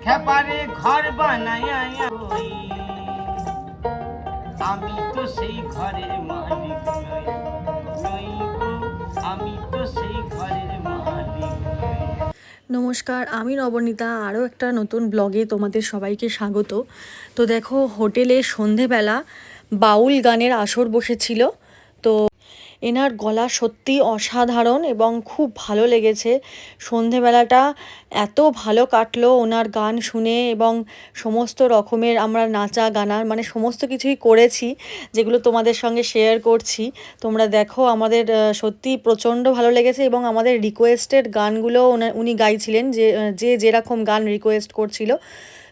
খেপারে ঘর বানাইয়া আমি তো সেই ঘরের মালিক নই নই গো, আমি তো সেই ঘরের মালিক নই। নমস্কার, আমি নবনীতা। আরও একটা নতুন ব্লগে তোমাদের সবাইকে স্বাগত। তো দেখো, হোটেলে সন্ধেবেলা বাউল গানের আসর বসেছিল। তো এনার গলা সত্যি অসাধারণ এবং খুব ভালো লেগেছে। সন্ধেবেলাটা এত ভালো কাটলো ওনার গান শুনে, এবং সমস্ত রকমের আমরা নাচা গানার মানে সমস্ত কিছুই করেছি, যেগুলো তোমাদের সঙ্গে শেয়ার করছি। তোমরা দেখো, আমাদের সত্যি প্রচণ্ড ভালো লেগেছে, এবং আমাদের রিকোয়েস্টেড গানগুলো উনি গাইছিলেন, যে যেরকম গান রিকোয়েস্ট করছিল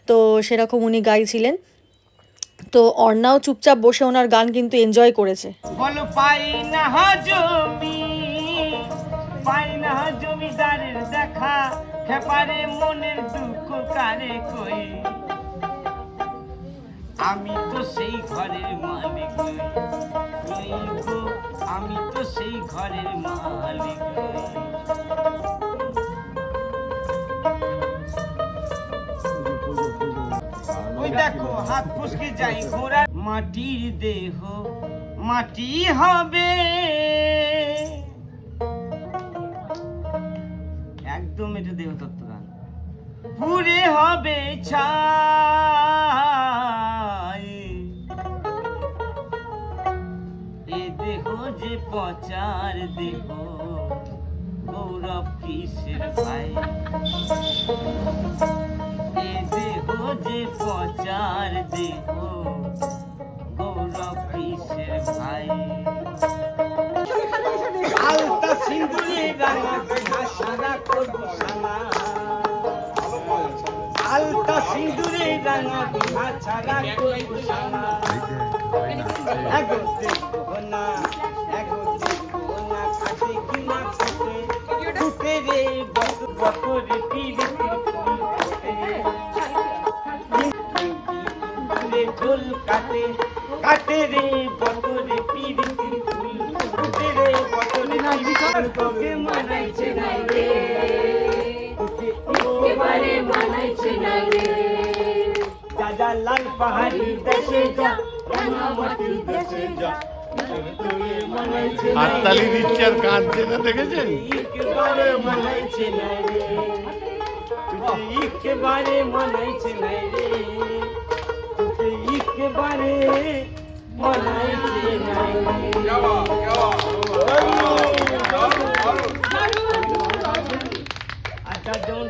তো সেরকম উনি গাইছিলেন। তো অর্ণাও চুপচাপ বসে ওনার গান কিন্তু এনজয় করেছে। বলো পাই না জমি, পাই না জমিদারের দেখা, খেপারে মনের দুঃখ কারে কই, আমি তো সেই ঘরের মালিক নই নই গো, আমি তো সেই ঘরের মালিক নই। ওই দেখো হাত ফুসকে যাই ঘোড়া, মাটির দেহ মাটি হবে, একদম এটা দেহতত্ত্ব গান। পুরে হবে ছাই, এ দেহ যে পচার দেহ, গৌরব কিসের ভাই, এ দেহ যে পচার দেহ, গৌরব কিসের ভাই। আলতা সিঁদুরে রাঙা সারা করবো সালা, আলতা সিঁদুরে রাঙা বিহা ছাড়া করবো সালা। এগো দেখবো না, এগো দেখবো না, খাটে কি না খাটে, ফুটে রে বকরে পিড়িতির ফুল ফুটে, ঝোল কাটে কাটে রে বকরে পিড়িতির ফুল ফুটে রে বকরে তোকে মানাইছে না রে, একেবারে মানাইছে না রে। দাদা লাল পাহাড়ি দেশে যা, রাঙামাটির দেশে যা, হাততালি দিচ্ছে আর কাঁদছে না, দেখেছেন? একেবারে মানাইছে না রে, একেবারে মানাইছে না রে, একেবারে মানাইছে না রে। আচ্ছা, যেমন